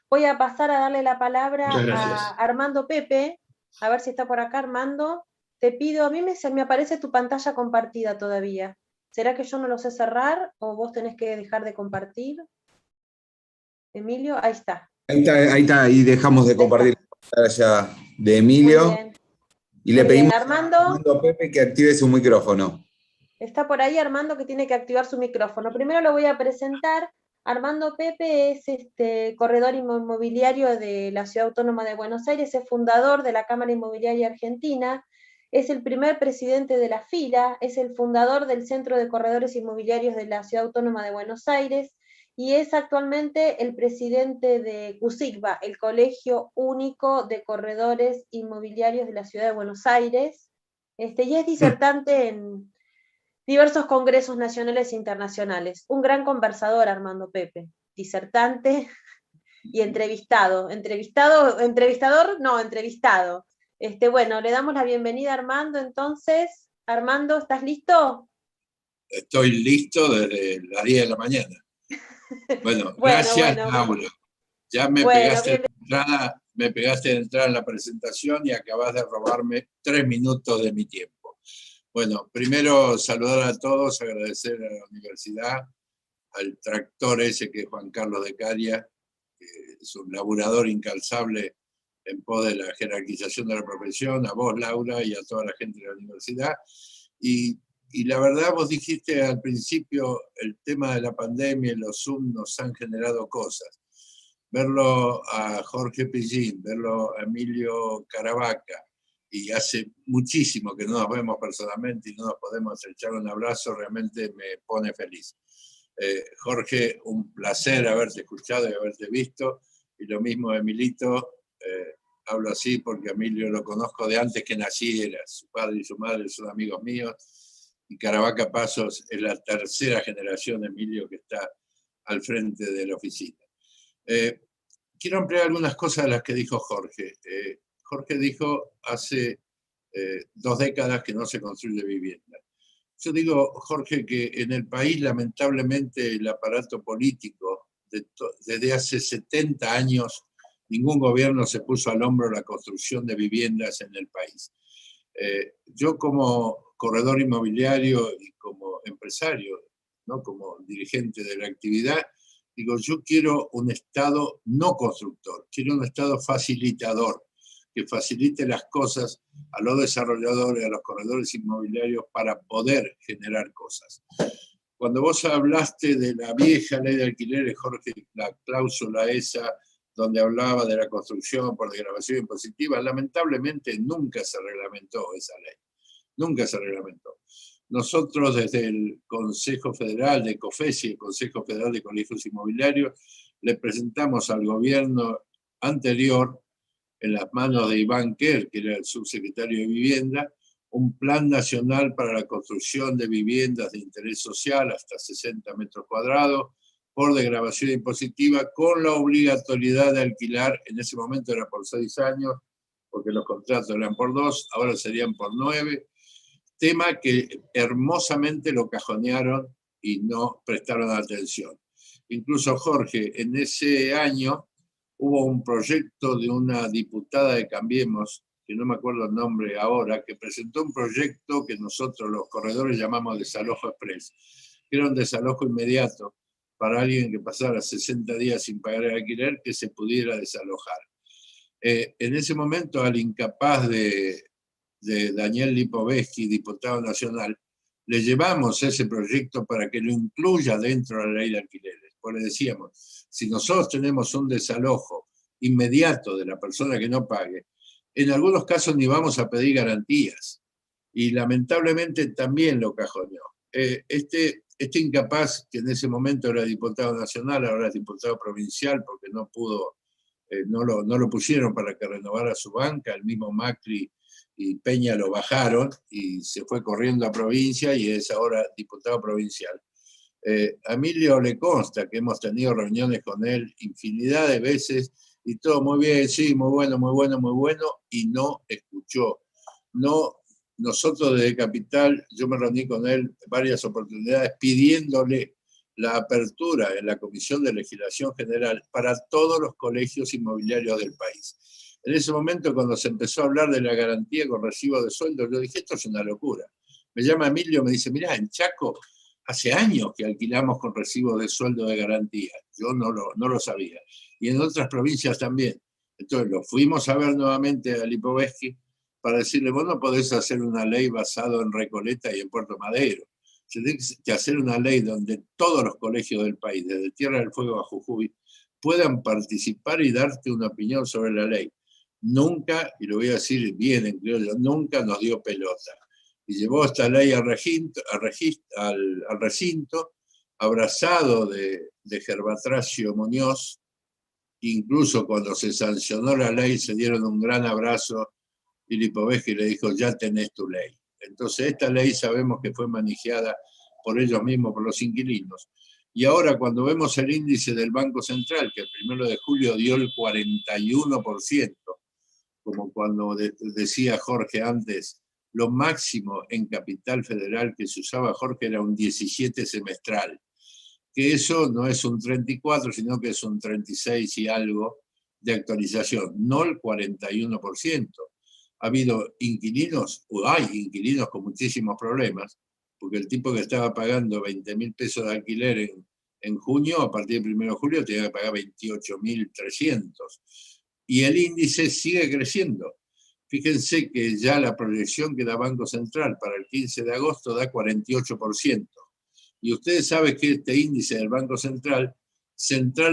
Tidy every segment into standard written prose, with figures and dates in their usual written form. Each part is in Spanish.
Voy a pasar a darle la palabra a Armando Pepe, a ver si está por acá Armando. Te pido, a mí me aparece tu pantalla compartida todavía. ¿Será que yo no lo sé cerrar o vos tenés que dejar de compartir? Emilio, ahí está. Ahí está, ahí dejamos de compartir la pantalla de Muy Emilio bien. y le Muy bien, pedimos Armando. a Armando Pepe que active su micrófono. Está por ahí Armando que tiene que activar su micrófono. Primero lo voy a presentar. Armando Pepe es corredor inmobiliario de la Ciudad Autónoma de Buenos Aires, es fundador de la Cámara Inmobiliaria Argentina, es el primer presidente de la FILA, es el fundador del Centro de Corredores Inmobiliarios de la Ciudad Autónoma de Buenos Aires y es actualmente el presidente de CUSICBA, el Colegio Único de Corredores Inmobiliarios de la Ciudad de Buenos Aires, y es disertante en diversos congresos nacionales e internacionales. Un gran conversador, Armando Pepe, disertante y entrevistado. Entrevistador, no, entrevistado. Bueno, le damos la bienvenida a Armando, entonces. Armando, ¿estás listo? Estoy listo desde las 10 de la mañana. Bueno, gracias, Laura. Ya me pegaste de entrada en la presentación y acabas de robarme 3 minutos de mi tiempo. Bueno, primero saludar a todos, agradecer a la universidad, al tractor ese que es Juan Carlos de Caria, que es un laburador incansable en pos de la jerarquización de la profesión, a vos, Laura, y a toda la gente de la universidad. Y la verdad, vos dijiste al principio, el tema de la pandemia y los Zoom nos han generado cosas. Verlo a Jorge Pillín, verlo a Emilio Caravaca, y hace muchísimo que no nos vemos personalmente y no nos podemos echar un abrazo, realmente me pone feliz. Jorge, un placer haberte escuchado y haberte visto, y lo mismo Emilito, hablo así porque Emilio lo conozco de antes que naciera, su padre y su madre son amigos míos, y Caravaca Pasos es la tercera generación, Emilio, que está al frente de la oficina. Quiero ampliar algunas cosas de las que dijo Jorge. Jorge dijo hace 2 décadas que no se construye vivienda. Yo digo, Jorge, que en el país, lamentablemente, el aparato político, desde hace 70 años, ningún gobierno se puso al hombro la construcción de viviendas en el país. Yo como corredor inmobiliario y como empresario, ¿no? Como dirigente de la actividad, digo, yo quiero un Estado no constructor, quiero un Estado facilitador, que facilite las cosas a los desarrolladores, a los corredores inmobiliarios para poder generar cosas. Cuando vos hablaste de la vieja ley de alquileres, Jorge, la cláusula esa, donde hablaba de la construcción por desgravación impositiva, lamentablemente nunca se reglamentó esa ley, nunca se reglamentó. Nosotros desde el Consejo Federal de COFESI, el Consejo Federal de Colegios Inmobiliarios, le presentamos al gobierno anterior, en las manos de Iván Kerr, que era el subsecretario de Vivienda, un plan nacional para la construcción de viviendas de interés social hasta 60 metros cuadrados, por desgravación impositiva, con la obligatoriedad de alquilar, en ese momento era por 6 años, porque los contratos eran por 2, ahora serían por 9, tema que hermosamente lo cajonearon y no prestaron atención. Incluso Jorge, en ese año hubo un proyecto de una diputada de Cambiemos, que no me acuerdo el nombre ahora, que presentó un proyecto que nosotros los corredores llamamos desalojo express, que era un desalojo inmediato para alguien que pasara 60 días sin pagar el alquiler, que se pudiera desalojar. En ese momento, al incapaz de Daniel Lipovetsky, diputado nacional, le llevamos ese proyecto para que lo incluya dentro de la ley de alquileres. Porque decíamos, si nosotros tenemos un desalojo inmediato de la persona que no pague, en algunos casos ni vamos a pedir garantías. Y lamentablemente también lo cajoneó. Este incapaz, que en ese momento era diputado nacional, ahora es diputado provincial porque no pudo, no lo pusieron para que renovara su banca, el mismo Macri y Peña lo bajaron y se fue corriendo a provincia y es ahora diputado provincial. A Emilio le consta que hemos tenido reuniones con él infinidad de veces y todo muy bien, sí, muy bueno, muy bueno, muy bueno, y no escuchó. No, nosotros desde Capital, yo me reuní con él varias oportunidades pidiéndole la apertura en la Comisión de Legislación General para todos los colegios inmobiliarios del país. En ese momento, cuando se empezó a hablar de la garantía con recibo de sueldo, yo dije, esto es una locura. Me llama Emilio, me dice, mirá, en Chaco hace años que alquilamos con recibo de sueldo de garantía. Yo no lo sabía. Y en otras provincias también. Entonces lo fuimos a ver nuevamente a Lipovetsky para decirle, vos no podés hacer una ley basada en Recoleta y en Puerto Madero. Se tiene que hacer una ley donde todos los colegios del país, desde Tierra del Fuego a Jujuy, puedan participar y darte una opinión sobre la ley. Nunca, y lo voy a decir bien en criollo, nunca nos dio pelota. Y llevó esta ley al recinto, abrazado de Gervatracio Muñoz. Incluso cuando se sancionó la ley se dieron un gran abrazo y Lipovetsky le dijo, ya tenés tu ley. Entonces esta ley sabemos que fue manejada por ellos mismos, por los inquilinos. Y ahora cuando vemos el índice del Banco Central, que el 1 de julio dio el 41%, como cuando decía Jorge antes, lo máximo en Capital Federal que se usaba, Jorge, era un 17 semestral, que eso no es un 34, sino que es un 36 y algo de actualización, no el 41%. Ha habido inquilinos, o hay inquilinos con muchísimos problemas, porque el tipo que estaba pagando 20.000 pesos de alquiler en junio, a partir del 1 de julio, tenía que pagar 28.300. Y el índice sigue creciendo. Fíjense que ya la proyección que da Banco Central para el 15 de agosto da 48%. Y ustedes saben que este índice del Banco Central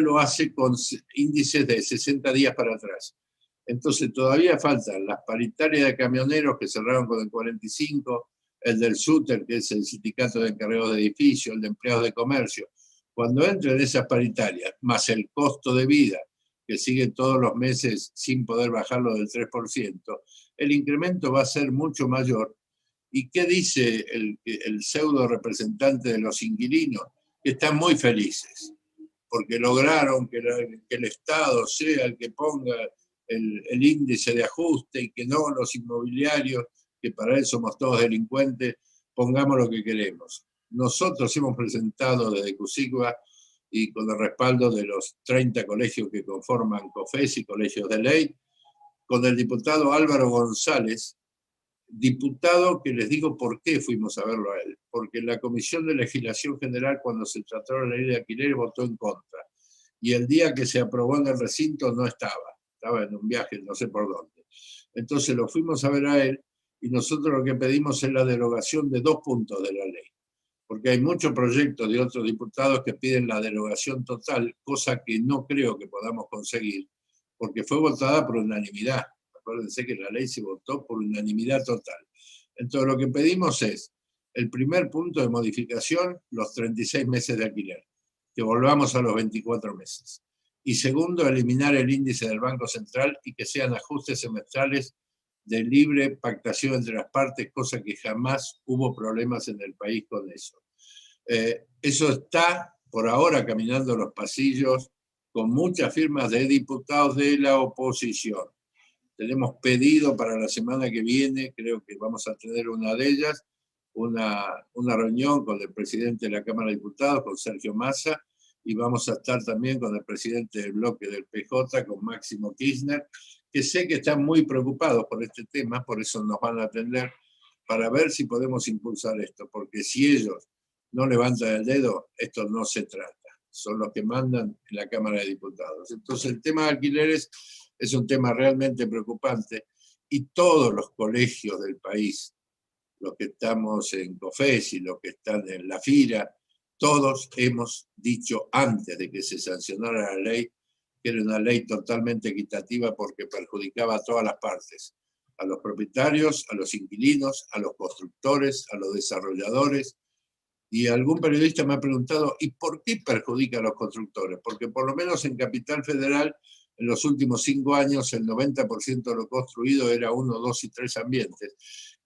lo hace con índices de 60 días para atrás. Entonces todavía faltan las paritarias de camioneros que cerraron con el 45, el del SUTER, que es el sindicato de encargados de edificios, el de empleados de comercio. Cuando entren esas paritarias, más el costo de vida, que sigue todos los meses sin poder bajarlo del 3%, el incremento va a ser mucho mayor. ¿Y qué dice el pseudo representante de los inquilinos? Que están muy felices, porque lograron que el Estado sea el que ponga el índice de ajuste y que no los inmobiliarios, que para él somos todos delincuentes, pongamos lo que queremos. Nosotros hemos presentado desde Cusigua y con el respaldo de los 30 colegios que conforman COFES y colegios de ley, con el diputado Álvaro González, diputado que les digo por qué fuimos a verlo a él, porque la Comisión de Legislación General, cuando se trató de la ley de alquileres, votó en contra. Y el día que se aprobó en el recinto no estaba en un viaje, no sé por dónde. Entonces lo fuimos a ver a él y nosotros lo que pedimos es la derogación de 2 puntos de la ley, porque hay muchos proyectos de otros diputados que piden la derogación total, cosa que no creo que podamos conseguir, porque fue votada por unanimidad. Acuérdense que la ley se votó por unanimidad total. Entonces lo que pedimos es, el primer punto de modificación, los 36 meses de alquiler, que volvamos a los 24 meses. Y segundo, eliminar el índice del Banco Central y que sean ajustes semestrales de libre pactación entre las partes, cosa que jamás hubo problemas en el país con eso. Eso está por ahora caminando los pasillos con muchas firmas de diputados de la oposición. Tenemos pedido para la semana que viene, creo que vamos a tener una de ellas, una reunión con el presidente de la Cámara de Diputados, con Sergio Massa, y vamos a estar también con el presidente del bloque del PJ, con Máximo Kirchner, que sé que están muy preocupados por este tema, por eso nos van a atender, para ver si podemos impulsar esto, porque si ellos no levantan el dedo, esto no se trata. Son los que mandan en la Cámara de Diputados. Entonces el tema de alquileres es un tema realmente preocupante y todos los colegios del país, los que estamos en COFES y los que están en la FIRA, todos hemos dicho antes de que se sancionara la ley que era una ley totalmente equitativa porque perjudicaba a todas las partes, a los propietarios, a los inquilinos, a los constructores, a los desarrolladores. Y algún periodista me ha preguntado, ¿y por qué perjudica a los constructores? Porque por lo menos en Capital Federal, en los últimos 5 años, el 90% de lo construido era 1, 2 y 3 ambientes,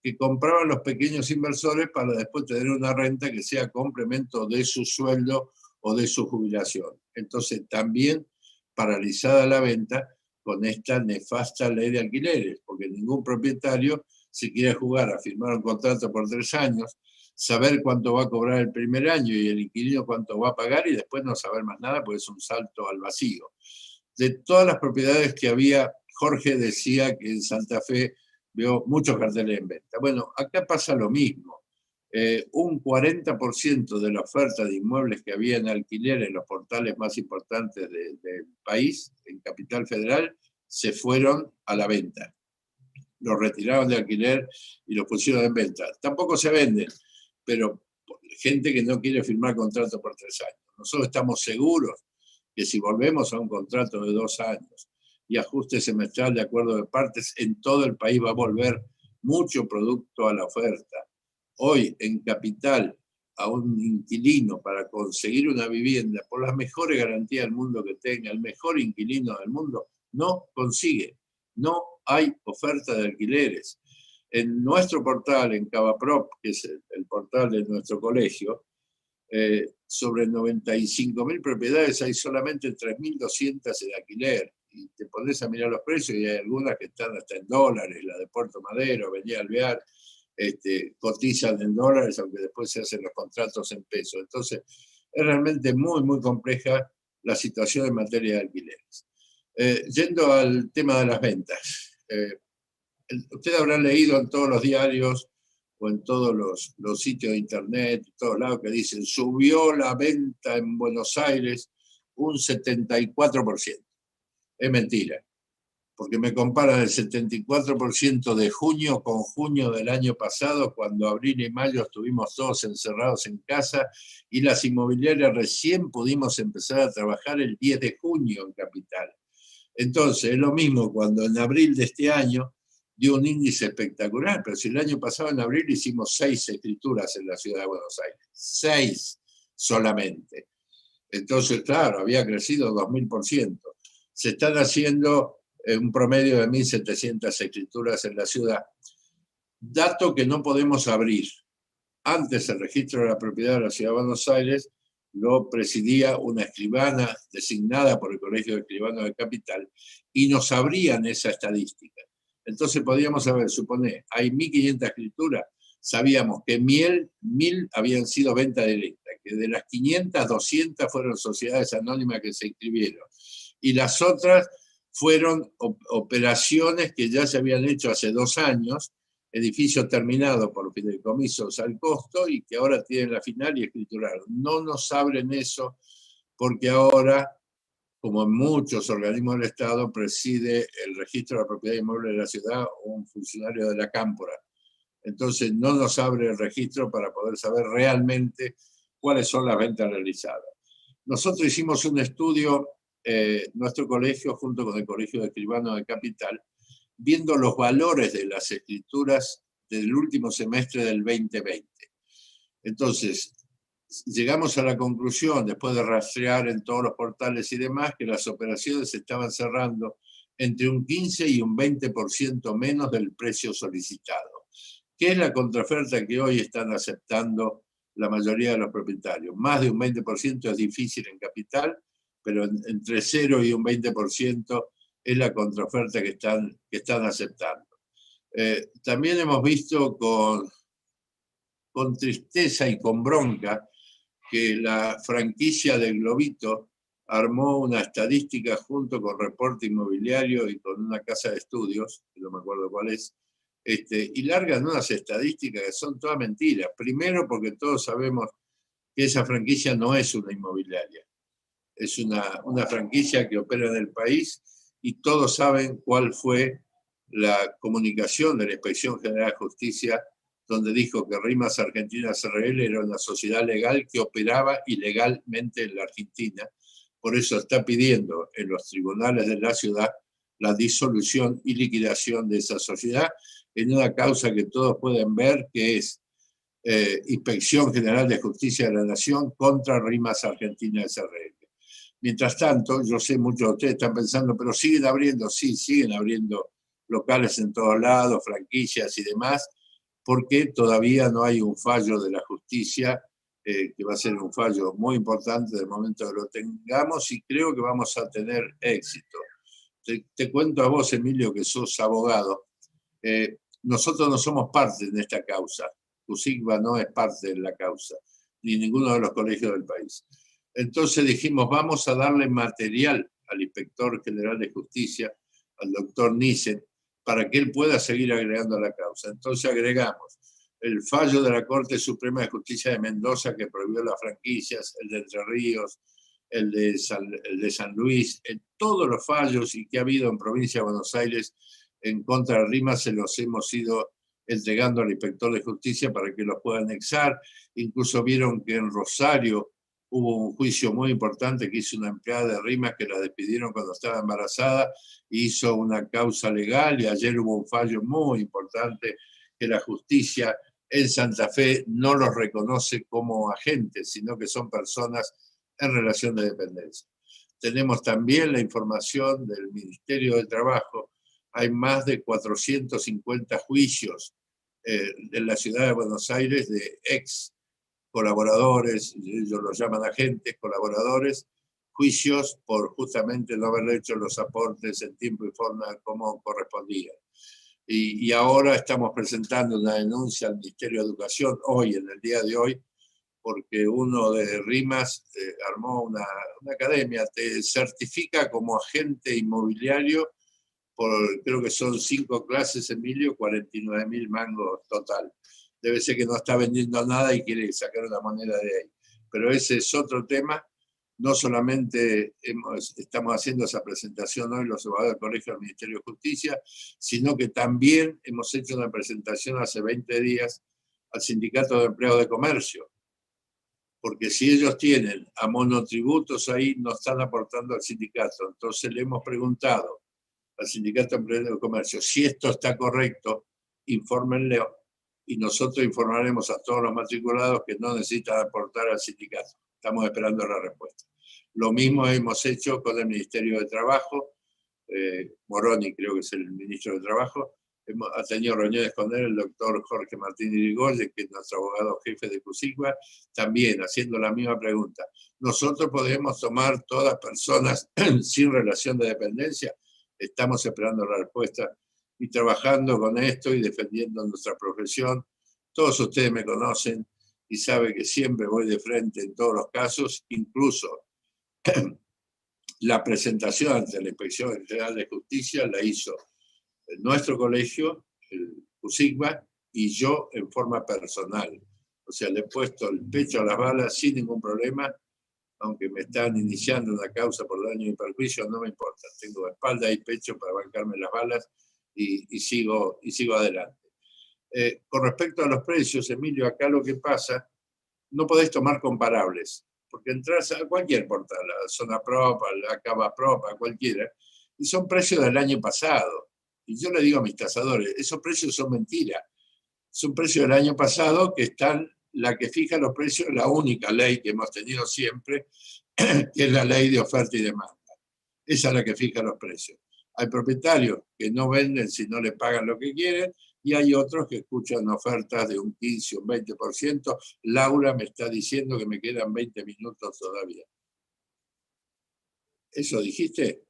que compraban los pequeños inversores para después tener una renta que sea complemento de su sueldo o de su jubilación. Entonces también paralizada la venta con esta nefasta ley de alquileres, porque ningún propietario se quiere jugar a firmar un contrato por 3 años, saber cuánto va a cobrar el primer año y el inquilino cuánto va a pagar y después no saber más nada porque es un salto al vacío. De todas las propiedades que había, Jorge decía que en Santa Fe veo muchos carteles en venta. Bueno, acá pasa lo mismo. Un 40% de la oferta de inmuebles que había en alquiler en los portales más importantes del país, en Capital Federal, se fueron a la venta. Los retiraron de alquiler y los pusieron en venta. Tampoco se venden, pero gente que no quiere firmar contrato por 3 años. Nosotros estamos seguros que si volvemos a un contrato de 2 años y ajuste semestral de acuerdo de partes, en todo el país va a volver mucho producto a la oferta. Hoy en Capital, a un inquilino para conseguir una vivienda por las mejores garantías del mundo que tenga, el mejor inquilino del mundo, no consigue. No hay oferta de alquileres. En nuestro portal, en Cavaprop, que es el portal de nuestro colegio, sobre 95.000 propiedades hay solamente 3.200 de alquiler. Y te pones a mirar los precios y hay algunas que están hasta en dólares, la de Puerto Madero, Avenida Alvear, cotizan en dólares, aunque después se hacen los contratos en pesos. Entonces, es realmente muy, muy compleja la situación en materia de alquileres. Yendo al tema de las ventas. Usted habrá leído en todos los diarios o en todos los sitios de internet, en todos lados, que dicen, subió la venta en Buenos Aires un 74%. Es mentira, porque me comparan el 74% de junio con junio del año pasado, cuando abril y mayo estuvimos todos encerrados en casa y las inmobiliarias recién pudimos empezar a trabajar el 10 de junio en Capital. Entonces, es lo mismo cuando en abril de este año dio un índice espectacular, pero si el año pasado en abril hicimos 6 escrituras en la ciudad de Buenos Aires, 6 solamente. Entonces, claro, había crecido 2000%. Se están haciendo un promedio de 1.700 escrituras en la ciudad. Dato que no podemos abrir. Antes el registro de la propiedad de la ciudad de Buenos Aires lo presidía una escribana designada por el Colegio de Escribanos de Capital y nos abrían esa estadística. Entonces podíamos saber, supone, hay 1.500 escrituras, sabíamos que 1.000 habían sido venta directa, que de las 500, 200 fueron sociedades anónimas que se inscribieron. Y las otras fueron operaciones que ya se habían hecho hace 2 años, edificio terminado por fideicomisos al costo y que ahora tienen la final y escrituraron. No nos abren eso porque ahora, como en muchos organismos del Estado, preside el registro de la propiedad inmueble de la ciudad un funcionario de la Cámpora. Entonces no nos abre el registro para poder saber realmente cuáles son las ventas realizadas. Nosotros hicimos un estudio, nuestro colegio, junto con el Colegio de Escribanos de Capital, viendo los valores de las escrituras del último semestre del 2020. Entonces, llegamos a la conclusión, después de rastrear en todos los portales y demás, que las operaciones se estaban cerrando entre un 15 y un 20% menos del precio solicitado, que es la contraoferta que hoy están aceptando la mayoría de los propietarios. Más de un 20% es difícil en Capital, pero entre 0 y un 20% es la contraoferta que están aceptando. También hemos visto con tristeza y con bronca que la franquicia del Globito armó una estadística junto con Reporte Inmobiliario y con una casa de estudios, que no me acuerdo cuál es, y largan unas estadísticas que son todas mentiras. Primero porque todos sabemos que esa franquicia no es una inmobiliaria, es una franquicia que opera en el país y todos saben cuál fue la comunicación de la Inspección General de Justicia, donde dijo que Rimas Argentinas SRL era una sociedad legal que operaba ilegalmente en la Argentina. Por eso está pidiendo en los tribunales de la ciudad la disolución y liquidación de esa sociedad en una causa que todos pueden ver, que es Inspección General de Justicia de la Nación contra Rimas Argentinas SRL. Mientras tanto, yo sé, muchos de ustedes están pensando, pero siguen abriendo, sí, siguen abriendo locales en todos lados, franquicias y demás, porque todavía no hay un fallo de la justicia, que va a ser un fallo muy importante del momento que lo tengamos, y creo que vamos a tener éxito. Te cuento a vos, Emilio, que sos abogado. Nosotros no somos parte de esta causa. CUSIGBA no es parte de la causa, ni ninguno de los colegios del país. Entonces dijimos, vamos a darle material al Inspector General de Justicia, al doctor Nissen, para que él pueda seguir agregando a la causa. Entonces agregamos el fallo de la Corte Suprema de Justicia de Mendoza que prohibió las franquicias, el de Entre Ríos, el de San Luis, en todos los fallos y que ha habido en Provincia de Buenos Aires en contra de RIMAS se los hemos ido entregando al Inspector de Justicia para que los pueda anexar. Incluso vieron que en Rosario hubo un juicio muy importante que hizo una empleada de RIMAS que la despidieron cuando estaba embarazada, hizo una causa legal y ayer hubo un fallo muy importante que la justicia en Santa Fe no los reconoce como agentes, sino que son personas en relación de dependencia. Tenemos también la información del Ministerio de Trabajo. Hay más de 450 juicios en la ciudad de Buenos Aires de ex colaboradores, ellos los llaman agentes, colaboradores, juicios por justamente no haber hecho los aportes en tiempo y forma como correspondía. Y ahora estamos presentando una denuncia al Ministerio de Educación, hoy, en el día de hoy, porque uno de RIMAS armó una academia, te certifica como agente inmobiliario por, creo que son 5 clases, Emilio, 49.000 mangos total. Debe ser que no está vendiendo nada y quiere sacar una moneda de ahí. Pero ese es otro tema. No solamente estamos haciendo esa presentación hoy los abogados del Colegio del Ministerio de Justicia, sino que también hemos hecho una presentación hace 20 días al Sindicato de Empleados de Comercio, porque si ellos tienen a monotributos ahí, no están aportando al sindicato. Entonces le hemos preguntado al Sindicato de Empleados de Comercio si esto está correcto, infórmenle, y nosotros informaremos a todos los matriculados que no necesitan aportar al sindicato. Estamos esperando la respuesta. Lo mismo hemos hecho con el Ministerio de Trabajo, Moroni creo que es el ministro de Trabajo, ha tenido reuniones con él el doctor Jorge Martín Irigoyen, que es nuestro abogado jefe de CUSIGBA, también haciendo la misma pregunta. ¿Nosotros podemos tomar todas personas sin relación de dependencia? Estamos esperando la respuesta y trabajando con esto y defendiendo nuestra profesión. Todos ustedes me conocen y saben que siempre voy de frente en todos los casos, incluso la presentación ante la Inspección General de Justicia la hizo nuestro colegio, el CUSIGBA, y yo en forma personal. O sea, le he puesto el pecho a las balas sin ningún problema, aunque me están iniciando una causa por daño y perjuicio, no me importa. Tengo espalda y pecho para bancarme las balas y sigo adelante. Con respecto a los precios, Emilio, acá lo que pasa, no podés tomar comparables, porque entras a cualquier portal, a Zona Prop, a Cava Prop, a cualquiera, y son precios del año pasado. Y yo le digo a mis tasadores, esos precios son mentiras. Son precios del año pasado que están, la que fija los precios, la única ley que hemos tenido siempre, que es la ley de oferta y demanda. Esa es la que fija los precios. Hay propietarios que no venden si no le pagan lo que quieren, y hay otros que escuchan ofertas de un 15 o un 20%. Laura me está diciendo que me quedan 20 minutos todavía. ¿Eso dijiste?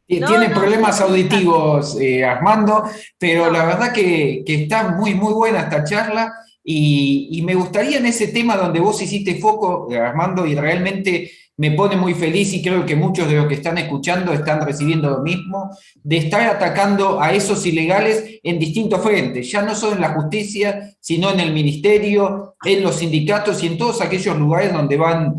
Tiene problemas auditivos, Armando, pero la verdad que está muy, muy buena esta charla y me gustaría en ese tema donde vos hiciste foco, Armando, y realmente me pone muy feliz y creo que muchos de los que están escuchando están recibiendo lo mismo, de estar atacando a esos ilegales en distintos frentes, ya no solo en la justicia, sino en el ministerio, en los sindicatos y en todos aquellos lugares donde van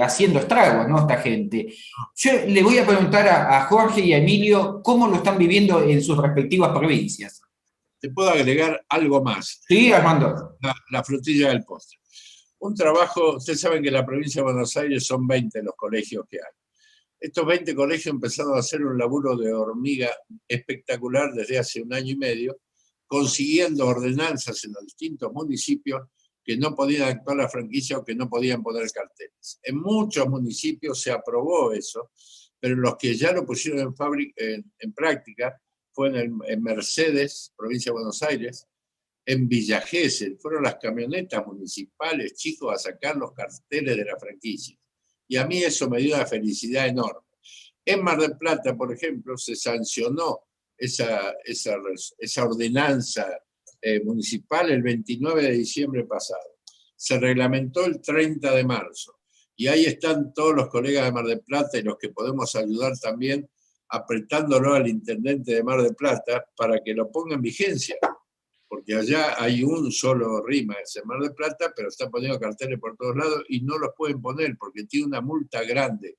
haciendo estragos, ¿no? Esta gente. Yo le voy a preguntar a Jorge y a Emilio cómo lo están viviendo en sus respectivas provincias. Te puedo agregar algo más. Sí, Armando. La frutilla del postre. Un trabajo, ustedes saben que en la provincia de Buenos Aires son 20 los colegios que hay. Estos 20 colegios empezaron a hacer un laburo de hormiga espectacular desde hace 1 año y medio, consiguiendo ordenanzas en los distintos municipios que no podían actuar la franquicia o que no podían poner carteles. En muchos municipios se aprobó eso, pero los que ya lo pusieron en práctica fue en Mercedes, provincia de Buenos Aires, en Villa Gesell, fueron las camionetas municipales, chicos, a sacar los carteles de la franquicia. Y a mí eso me dio una felicidad enorme. En Mar del Plata, por ejemplo, se sancionó esa ordenanza municipal el 29 de diciembre pasado. Se reglamentó el 30 de marzo. Y ahí están todos los colegas de Mar del Plata y los que podemos ayudar también, apretándolo al intendente de Mar del Plata para que lo ponga en vigencia. Porque allá hay un solo RIMAX en Mar del Plata, pero están poniendo carteles por todos lados y no los pueden poner porque tiene una multa grande.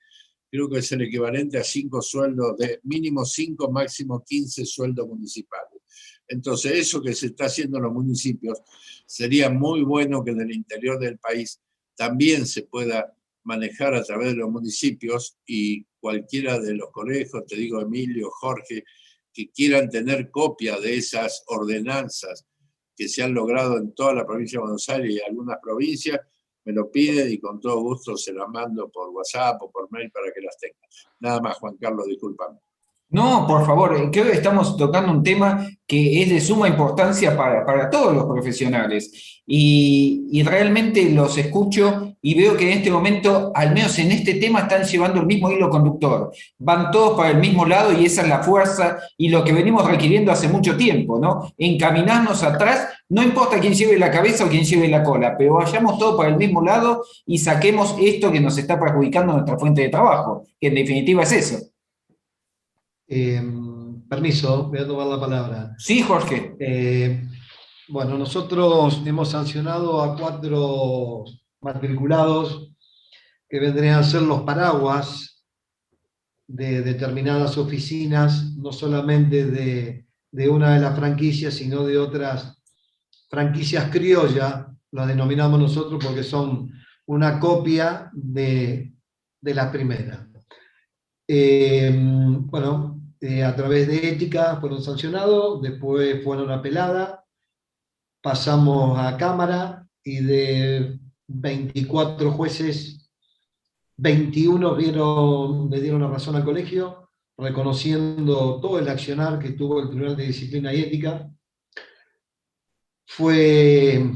Creo que es el equivalente a 5 sueldos, de mínimo 5, máximo 15 sueldos municipales. Entonces, eso que se está haciendo en los municipios, sería muy bueno que en el interior del país también se pueda manejar a través de los municipios, y cualquiera de los colegios, te digo Emilio, Jorge, que quieran tener copia de esas ordenanzas que se han logrado en toda la provincia de Buenos Aires y algunas provincias, me lo piden y con todo gusto se las mando por WhatsApp o por mail para que las tengan. Nada más, Juan Carlos, discúlpame. No, por favor, creo que estamos tocando un tema que es de suma importancia para todos los profesionales y realmente los escucho y veo que en este momento, al menos en este tema, están llevando el mismo hilo conductor. Van todos para el mismo lado y esa es la fuerza y lo que venimos requiriendo hace mucho tiempo, ¿no? Encaminarnos atrás, no importa quién lleve la cabeza o quién lleve la cola, pero vayamos todos para el mismo lado y saquemos esto que nos está perjudicando nuestra fuente de trabajo, que en definitiva es eso. Permiso, voy a tomar la palabra. Sí, Jorge. Bueno, nosotros hemos sancionado a 4 matriculados que vendrían a ser los paraguas de determinadas oficinas, no solamente de una de las franquicias, sino de otras franquicias criollas, las denominamos nosotros porque son una copia de las primeras. Bueno, a través de ética fueron sancionados, después fueron apeladas, pasamos a Cámara y de 24 jueces, 21 le dieron la razón al colegio, reconociendo todo el accionar que tuvo el Tribunal de Disciplina y Ética. Fue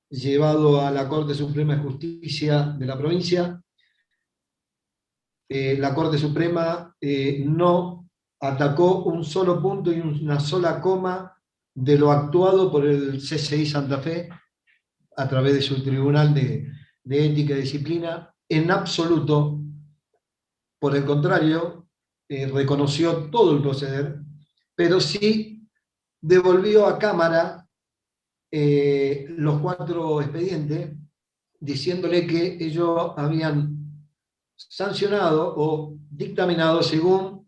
llevado a la Corte Suprema de Justicia de la provincia. La Corte Suprema no atacó un solo punto y una sola coma de lo actuado por el CCI Santa Fe a través de su Tribunal de Ética y Disciplina, en absoluto. Por el contrario, reconoció todo el proceder, pero sí devolvió a Cámara los 4 expedientes, diciéndole que ellos habían sancionado o dictaminado según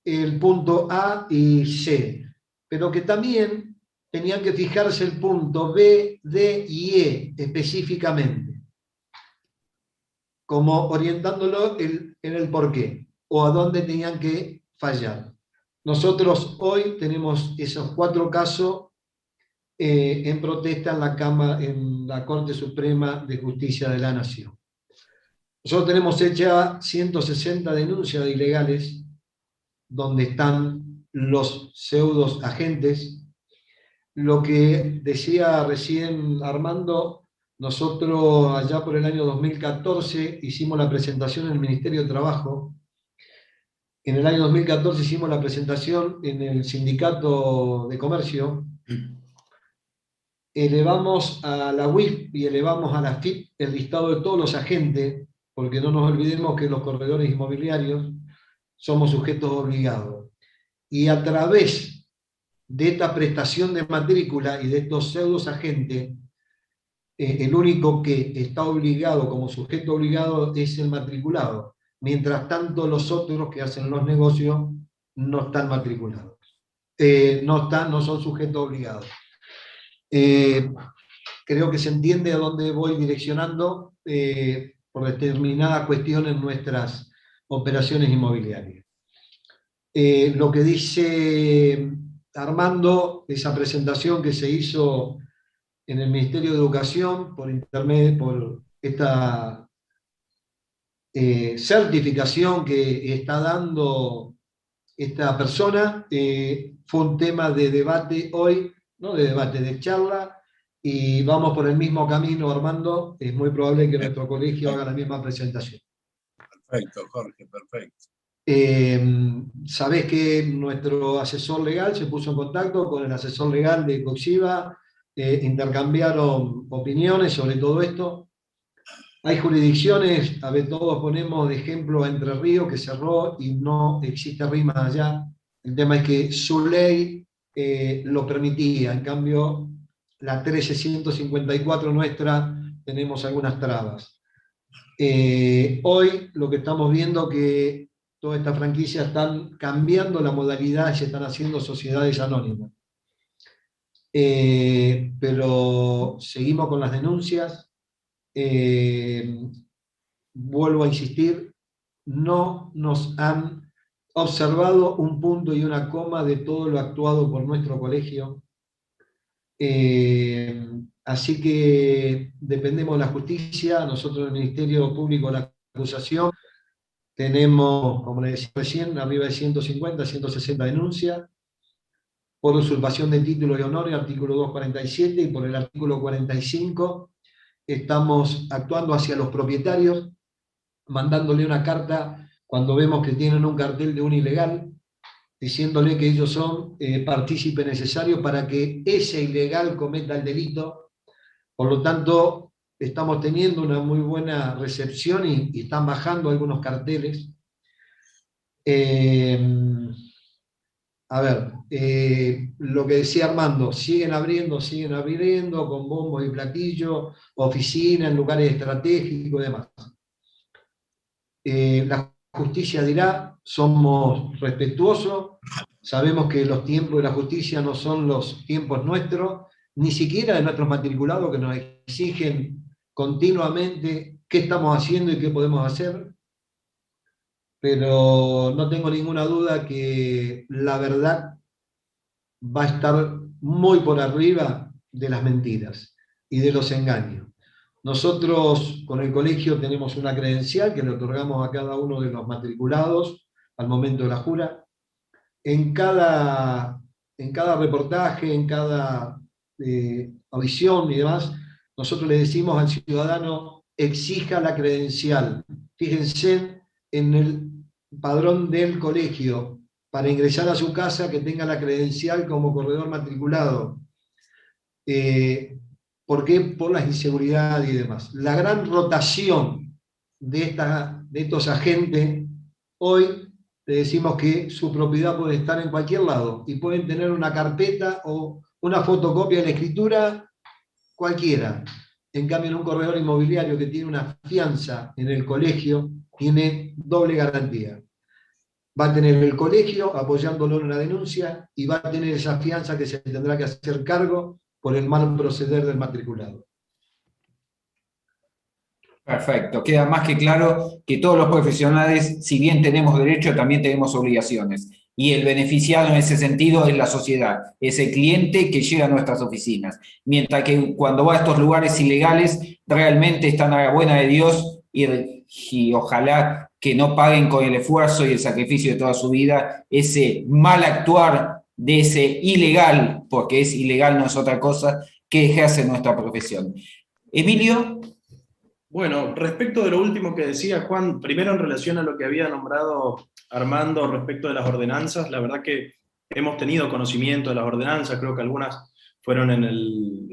el punto A y C, pero que también tenían que fijarse el punto B, D y E específicamente, como orientándolo en el porqué, o a dónde tenían que fallar. Nosotros hoy tenemos esos 4 casos en protesta en la Corte Suprema de Justicia de la Nación. Nosotros tenemos hecha 160 denuncias de ilegales, donde están los pseudos agentes. Lo que decía recién Armando, nosotros allá por el año 2014 hicimos la presentación en el Ministerio de Trabajo. En el año 2014 hicimos la presentación en el Sindicato de Comercio. Elevamos a la UIF y elevamos a la FIP el listado de todos los agentes, porque no nos olvidemos que los corredores inmobiliarios somos sujetos obligados. Y a través de esta prestación de matrícula y de estos pseudos agentes, el único que está obligado como sujeto obligado es el matriculado. Mientras tanto, los otros que hacen los negocios no están matriculados. No son sujetos obligados. Creo que se entiende a dónde voy direccionando por determinadas cuestiones en nuestras operaciones inmobiliarias. Lo que dice Armando, esa presentación que se hizo en el Ministerio de Educación por esta certificación que está dando esta persona, fue un tema de debate hoy, no de debate, de charla, y vamos por el mismo camino, Armando. Es muy probable que nuestro colegio haga la misma presentación. Perfecto, Jorge, perfecto. sabés que nuestro asesor legal se puso en contacto con el asesor legal de Coxiva, intercambiaron opiniones sobre todo esto. Hay jurisdicciones, a ver, todos ponemos de ejemplo a Entre Ríos, que cerró y no existe RIMA allá. El tema es que su ley lo permitía, en cambio la 13154 nuestra tenemos algunas trabas. Hoy lo que estamos viendo que todas estas franquicias están cambiando la modalidad y se están haciendo sociedades anónimas. Pero seguimos con las denuncias. Vuelvo a insistir, no nos han observado un punto y una coma de todo lo actuado por nuestro colegio. Así que dependemos de la justicia. Nosotros en el Ministerio Público, la acusación, tenemos, como les decía recién, arriba de 150, 160 denuncias por usurpación de título y honor, el artículo 247, y por el artículo 45 estamos actuando hacia los propietarios, mandándole una carta cuando vemos que tienen un cartel de un ilegal, diciéndole que ellos son partícipe necesario para que ese ilegal cometa el delito. Por lo tanto, estamos teniendo una muy buena recepción y están bajando algunos carteles. A ver, lo que decía Armando, siguen abriendo con bombos y platillos, oficinas en lugares estratégicos y demás. La justicia dirá, somos respetuosos, sabemos que los tiempos de la justicia no son los tiempos nuestros, ni siquiera de nuestros matriculados, que nos exigen continuamente qué estamos haciendo y qué podemos hacer, pero no tengo ninguna duda que la verdad va a estar muy por arriba de las mentiras y de los engaños. Nosotros con el colegio tenemos una credencial que le otorgamos a cada uno de los matriculados al momento de la jura. En cada reportaje, en cada audición y demás, nosotros le decimos al ciudadano, exija la credencial. Fíjense en el padrón del colegio, para ingresar a su casa que tenga la credencial como corredor matriculado. ¿Por qué? Por la inseguridad y demás. La gran rotación de estos agentes, hoy le decimos que su propiedad puede estar en cualquier lado y pueden tener una carpeta o una fotocopia de la escritura cualquiera. En cambio, en un corredor inmobiliario que tiene una fianza en el colegio, tiene doble garantía. Va a tener el colegio apoyándolo en una denuncia y va a tener esa fianza que se tendrá que hacer cargo por el mal proceder del matriculado. Perfecto, queda más que claro que todos los profesionales, si bien tenemos derecho, también tenemos obligaciones. Y el beneficiado en ese sentido es la sociedad, es el cliente que llega a nuestras oficinas. Mientras que cuando va a estos lugares ilegales, realmente están a la buena de Dios y ojalá que no paguen con el esfuerzo y el sacrificio de toda su vida ese mal actuar de ese ilegal, porque es ilegal, no es otra cosa, que ejerce nuestra profesión. Emilio. Bueno, respecto de lo último que decía Juan, primero en relación a lo que había nombrado Armando respecto de las ordenanzas, la verdad que hemos tenido conocimiento de las ordenanzas, creo que algunas fueron en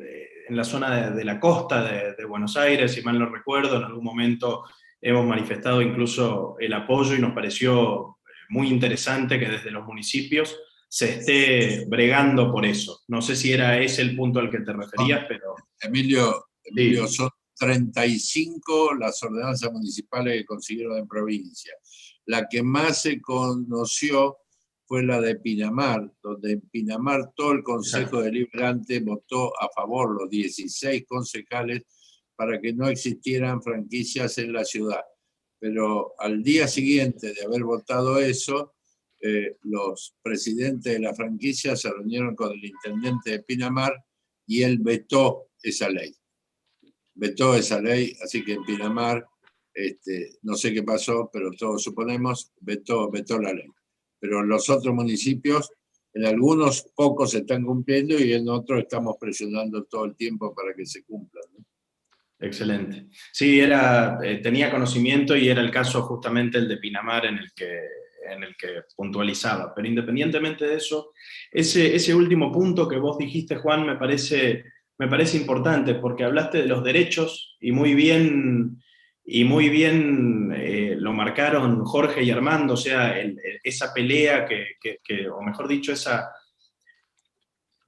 la zona de la costa de Buenos Aires, si mal no recuerdo, en algún momento hemos manifestado incluso el apoyo y nos pareció muy interesante que desde los municipios se esté bregando por eso. No sé si era ese el punto al que te referías, pero... Emilio, sí. Son 35 las ordenanzas municipales que consiguieron en provincia. La que más se conoció fue la de Pinamar, donde en Pinamar todo el Consejo Deliberante votó a favor, los 16 concejales, para que no existieran franquicias en la ciudad. Pero al día siguiente de haber votado eso, los presidentes de la franquicia se reunieron con el intendente de Pinamar y él vetó esa ley. Así que en Pinamar, no sé qué pasó, pero todos suponemos, vetó la ley. Pero en los otros municipios, en algunos pocos se están cumpliendo y en otros estamos presionando todo el tiempo para que se cumplan, ¿no? Excelente. Sí, tenía conocimiento y era el caso justamente el de Pinamar en puntualizaba. Pero independientemente de eso, ese último punto que vos dijiste, Juan, me parece importante, porque hablaste de los derechos y muy bien lo marcaron Jorge y Armando, o sea, esa pelea o mejor dicho,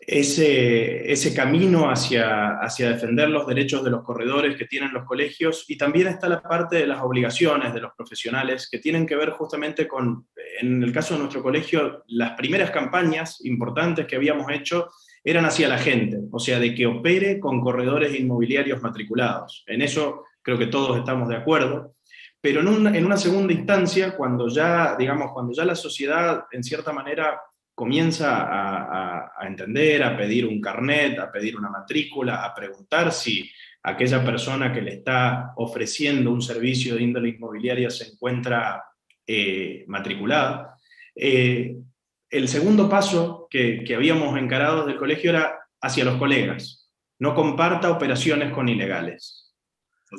ese camino hacia defender los derechos de los corredores que tienen los colegios, y también está la parte de las obligaciones de los profesionales que tienen que ver justamente con, en el caso de nuestro colegio, las primeras campañas importantes que habíamos hecho eran hacia la gente, o sea, de que opere con corredores inmobiliarios matriculados. En eso creo que todos estamos de acuerdo, pero en una segunda instancia, cuando ya la sociedad, en cierta manera, comienza a entender, a pedir un carnet, a pedir una matrícula, a preguntar si aquella persona que le está ofreciendo un servicio de índole inmobiliaria se encuentra matriculada. El segundo paso que habíamos encarado desde el colegio era hacia los colegas. No comparta operaciones con ilegales.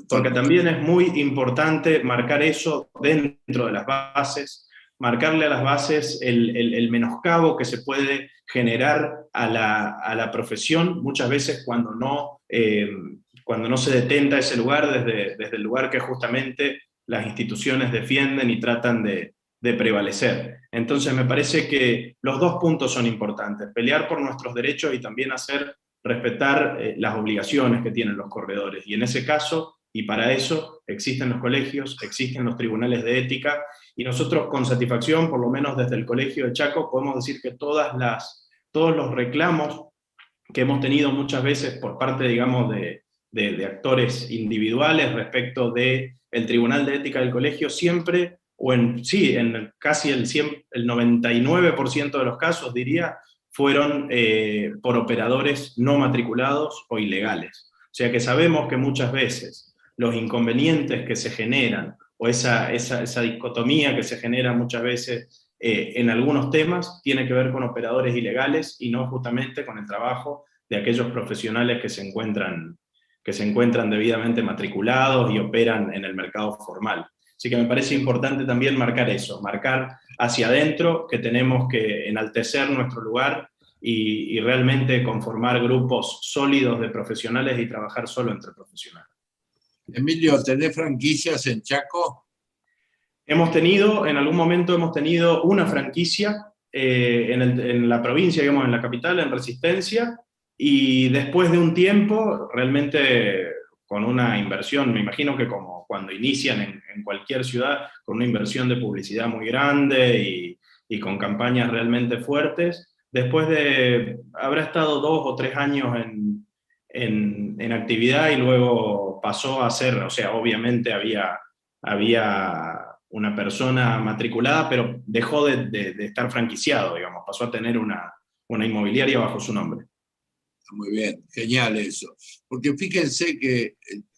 Porque también es muy importante marcar eso dentro de las bases, marcarle a las bases el menoscabo que se puede generar a la profesión, muchas veces cuando no se detenta ese lugar desde el lugar que justamente las instituciones defienden y tratan de prevalecer. Entonces me parece que los dos puntos son importantes, pelear por nuestros derechos y también hacer respetar las obligaciones que tienen los corredores. Y en ese caso, y para eso, existen los colegios, existen los tribunales de ética, y nosotros con satisfacción, por lo menos desde el Colegio de Chaco, podemos decir que todos los reclamos que hemos tenido muchas veces por parte, digamos, de actores individuales respecto del Tribunal de Ética del colegio, siempre, en casi el 99% de los casos, diría, fueron por operadores no matriculados o ilegales. O sea que sabemos que muchas veces los inconvenientes que se generan, o esa dicotomía que se genera muchas veces en algunos temas, tiene que ver con operadores ilegales y no justamente con el trabajo de aquellos profesionales que se encuentran debidamente matriculados y operan en el mercado formal. Así que me parece importante también marcar eso, marcar hacia adentro que tenemos que enaltecer nuestro lugar y realmente conformar grupos sólidos de profesionales y trabajar solo entre profesionales. Emilio, ¿tenés franquicias en Chaco? En algún momento hemos tenido una franquicia en la provincia, digamos, en la capital, en Resistencia, y después de un tiempo, realmente con una inversión, me imagino que como cuando inician en cualquier ciudad, con una inversión de publicidad muy grande y con campañas realmente fuertes, después de habrá estado 2 o 3 años en actividad y luego pasó a ser, o sea, obviamente había una persona matriculada, pero dejó de estar franquiciado, digamos, pasó a tener una inmobiliaria bajo su nombre. Muy bien, genial eso. Porque fíjense que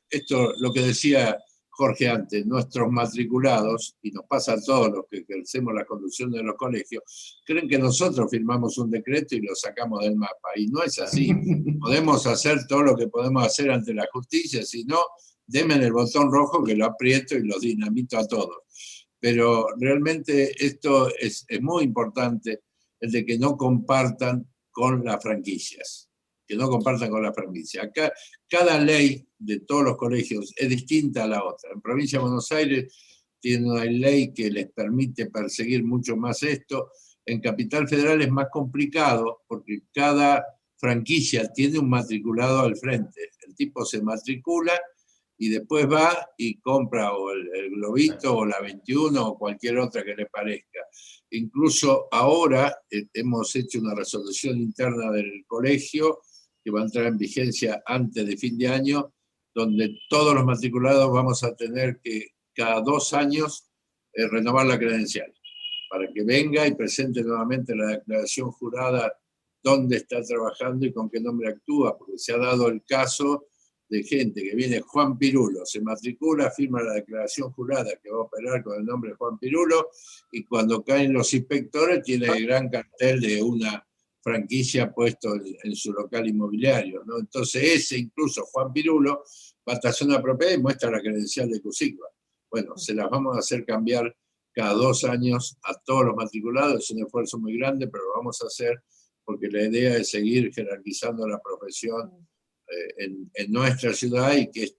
esto, lo que decía Jorge antes, nuestros matriculados, y nos pasa a todos los que ejercemos la conducción de los colegios, creen que nosotros firmamos un decreto y lo sacamos del mapa, y no es así. Podemos hacer todo lo que podemos hacer ante la justicia, si no, denme el botón rojo que lo aprieto y los dinamito a todos. Pero realmente esto es muy importante, el de que no compartan con las franquicias. Que no compartan con la franquicia. Acá, cada ley de todos los colegios es distinta a la otra. En Provincia de Buenos Aires tiene una ley que les permite perseguir mucho más esto. En Capital Federal es más complicado porque cada franquicia tiene un matriculado al frente. El tipo se matricula y después va y compra o el Globito o la 21 o cualquier otra que le parezca. Incluso ahora hemos hecho una resolución interna del colegio que va a entrar en vigencia antes de fin de año, donde todos los matriculados vamos a tener que cada 2 años renovar la credencial, para que venga y presente nuevamente la declaración jurada dónde está trabajando y con qué nombre actúa, porque se ha dado el caso de gente que viene Juan Pirulo, se matricula, firma la declaración jurada que va a operar con el nombre Juan Pirulo, y cuando caen los inspectores tiene el gran cartel de una franquicia puesto en su local inmobiliario, ¿no? Entonces ese, incluso Juan Pirulo, va a estacionar una propiedad y muestra la credencial de Cusigua. Bueno, se las vamos a hacer cambiar cada 2 años a todos los matriculados. Es un esfuerzo muy grande, pero lo vamos a hacer porque la idea es seguir jerarquizando la profesión en nuestra ciudad y que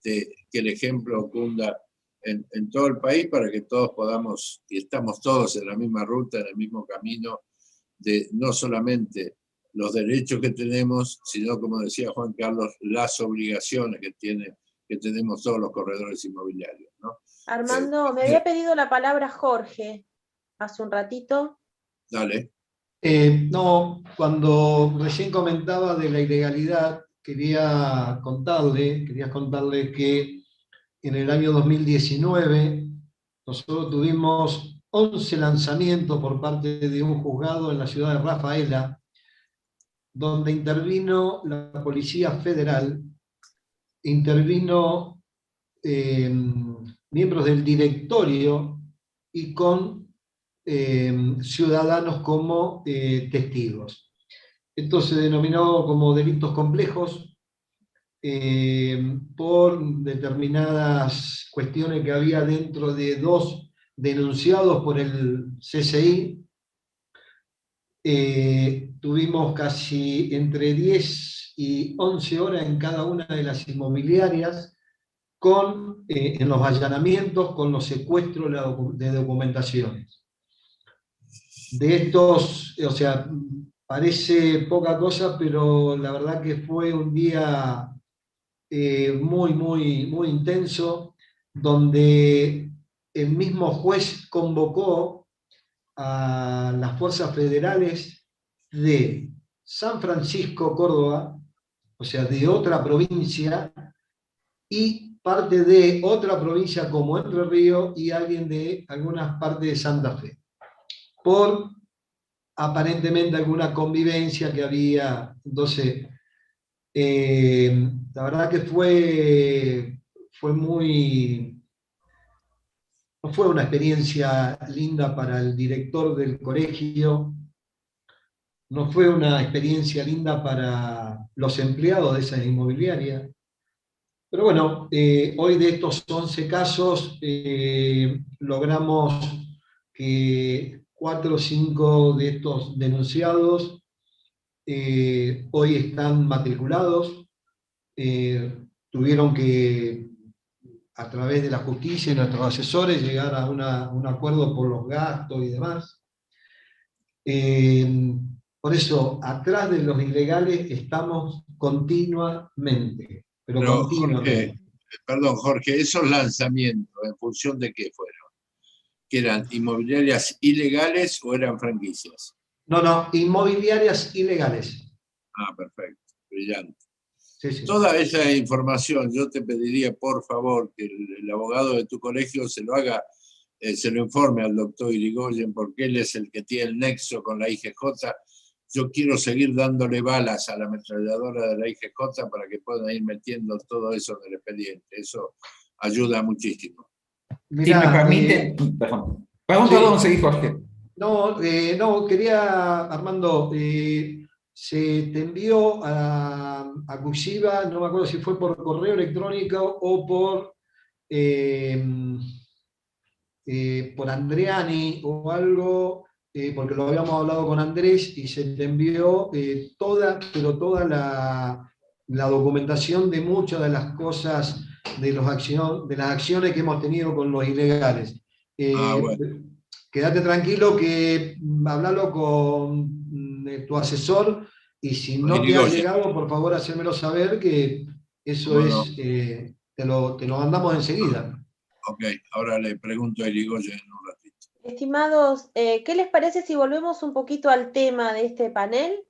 el ejemplo cunda en todo el país para que todos podamos, y estamos todos en la misma ruta, en el mismo camino, de no solamente los derechos que tenemos, sino, como decía Juan Carlos, las obligaciones que tenemos todos los corredores inmobiliarios, ¿no? Armando, me había pedido la palabra Jorge hace un ratito. Dale. No, cuando recién comentaba de la ilegalidad, quería contarle que en el año 2019 nosotros tuvimos 11 lanzamientos por parte de un juzgado en la ciudad de Rafaela, donde intervino la Policía Federal, intervino miembros del directorio y con ciudadanos como testigos. Esto se denominó como delitos complejos por determinadas cuestiones que había dentro de 2 denunciados por el CCI. Tuvimos casi entre 10 y 11 horas en cada una de las inmobiliarias, en los allanamientos, con los secuestros de documentaciones. De estos, o sea, parece poca cosa, pero la verdad que fue un día muy, muy, muy intenso, donde el mismo juez convocó a las fuerzas federales de San Francisco, Córdoba, o sea, de otra provincia, y parte de otra provincia como Entre Ríos y alguien de algunas partes de Santa Fe, por aparentemente alguna convivencia que había. Entonces, la verdad que no fue una experiencia linda para el director del colegio, no fue una experiencia linda para los empleados de esa inmobiliaria. Pero bueno, hoy de estos 11 casos logramos que 4 o 5 de estos denunciados hoy están matriculados. Tuvieron que, a través de la justicia y nuestros asesores, llegar a un acuerdo por los gastos y demás. Por eso, atrás de los ilegales estamos continuamente, pero continuamente. Jorge, esos lanzamientos, ¿en función de qué fueron? ¿Que eran inmobiliarias ilegales o eran franquicias? No, inmobiliarias ilegales. Ah, perfecto, brillante. Sí. Toda esa información, yo te pediría, por favor, que el abogado de tu colegio se lo haga, se lo informe al doctor Irigoyen, porque él es el que tiene el nexo con la IGJ. Yo quiero seguir dándole balas a la ametralladora de la IGJ para que puedan ir metiendo todo eso en el expediente. Eso ayuda muchísimo. Si Mirá, me permite, perdón, seguí, Jorge. No, quería, Armando, se te envió a Cusiva, no me acuerdo si fue por correo electrónico o por Andreani o algo, porque lo habíamos hablado con Andrés, y se te envió toda la documentación de muchas de las cosas, de las acciones que hemos tenido con los ilegales. Bueno. Quédate tranquilo que hablalo con tu asesor, y si no te ha llegado, por favor, hacérmelo saber, que eso te lo mandamos enseguida. Ok, ahora le pregunto a Irigoyen en un ratito. Estimados, ¿qué les parece si volvemos un poquito al tema de este panel?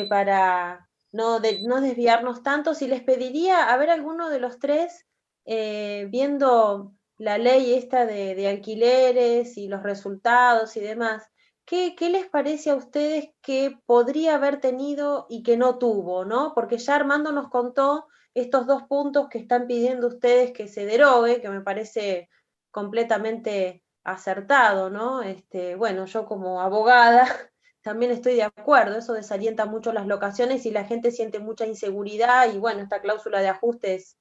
Para no desviarnos tanto, si les pediría a ver alguno de los tres, viendo la ley esta de alquileres y los resultados y demás, ¿qué les parece a ustedes que podría haber tenido y que no tuvo, ¿no? Porque ya Armando nos contó estos 2 puntos que están pidiendo ustedes que se derogue, que me parece completamente acertado, ¿no? Bueno, yo como abogada también estoy de acuerdo, eso desalienta mucho las locaciones y la gente siente mucha inseguridad, y bueno, esta cláusula de ajuste es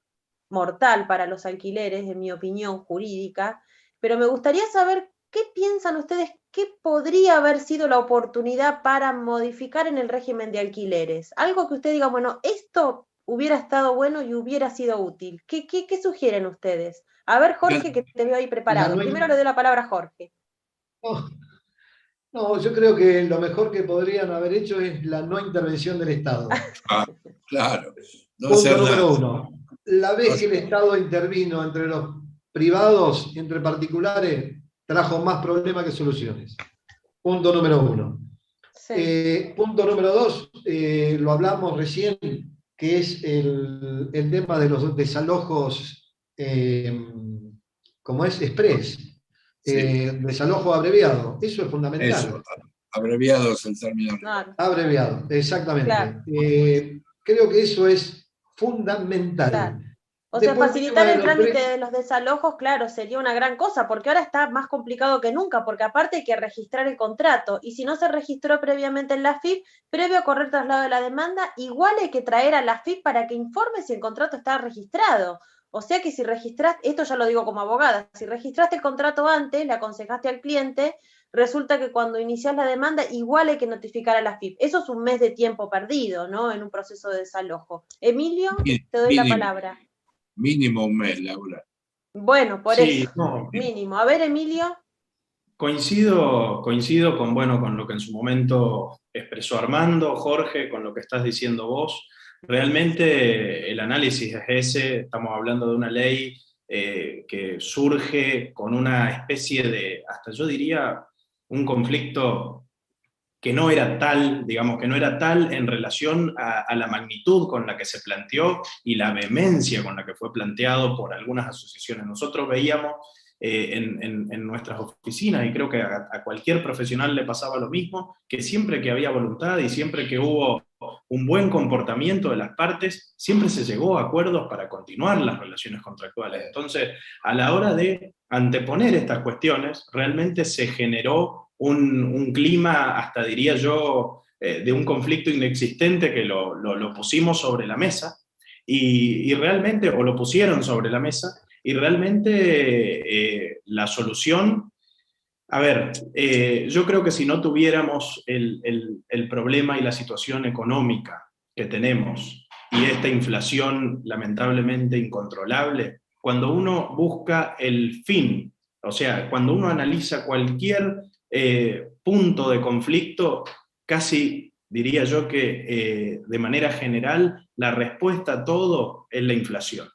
mortal para los alquileres, en mi opinión jurídica, pero me gustaría saber ¿qué piensan ustedes que podría haber sido la oportunidad para modificar en el régimen de alquileres? Algo que usted diga, bueno, esto hubiera estado bueno y hubiera sido útil. ¿Qué sugieren ustedes? A ver, Jorge, que te veo ahí preparado. Primero le doy la palabra a Jorge. No, no, yo creo que lo mejor que podrían haber hecho es la no intervención del Estado. Claro, no Punto hacer número nada. 1. La vez que el Estado intervino entre los privados y entre particulares, trajo más problemas que soluciones. Punto número 1. Sí. Punto número 2, lo hablamos recién, que es el tema de los desalojos, como es express, desalojo abreviado. Eso es fundamental. Eso, abreviado es el término. Claro. Abreviado, exactamente. Claro. Creo que eso es fundamental. Claro. O Después, sea, facilitar el trámite de los desalojos, claro, sería una gran cosa, porque ahora está más complicado que nunca, porque aparte hay que registrar el contrato, y si no se registró previamente en la AFIP, previo a correr traslado de la demanda, igual hay que traer a la AFIP para que informe si el contrato está registrado. O sea que si registraste, esto ya lo digo como abogada, si registraste el contrato antes, le aconsejaste al cliente, resulta que cuando inicias la demanda, igual hay que notificar a la AFIP. Eso es un mes de tiempo perdido, ¿no? En un proceso de desalojo. Emilio, te doy la palabra. Mínimo un mes, Laura. Bueno, por Sí, eso, no, mínimo. A ver, Emilio. coincido con, bueno, con lo que en su momento expresó Armando, Jorge, con lo que estás diciendo vos. Realmente el análisis es ese, estamos hablando de una ley que surge con una especie de, hasta yo diría, un conflicto que no era tal, digamos, que no era tal en relación a la magnitud con la que se planteó y la vehemencia con la que fue planteado por algunas asociaciones. Nosotros veíamos en nuestras oficinas, y creo que a cualquier profesional le pasaba lo mismo, que siempre que había voluntad y siempre que hubo un buen comportamiento de las partes, siempre se llegó a acuerdos para continuar las relaciones contractuales. Entonces, a la hora de anteponer estas cuestiones, realmente se generó un clima, hasta diría yo, de un conflicto inexistente que lo pusimos sobre la mesa, y realmente, o lo pusieron sobre la mesa, y realmente la solución, a ver, yo creo que si no tuviéramos el problema y la situación económica que tenemos, y esta inflación lamentablemente incontrolable, cuando uno busca el fin, o sea, cuando uno analiza cualquier punto de conflicto, casi diría yo que de manera general la respuesta a todo es la inflación.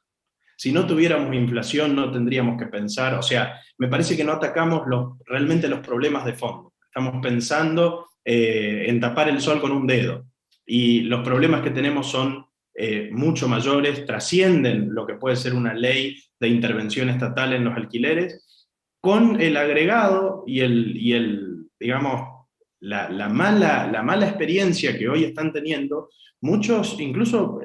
Si no tuviéramos inflación no tendríamos que pensar, o sea, me parece que no atacamos realmente los problemas de fondo. Estamos pensando en tapar el sol con un dedo, y los problemas que tenemos son mucho mayores, trascienden lo que puede ser una ley de intervención estatal en los alquileres, con el agregado y digamos, la mala experiencia que hoy están teniendo muchos, incluso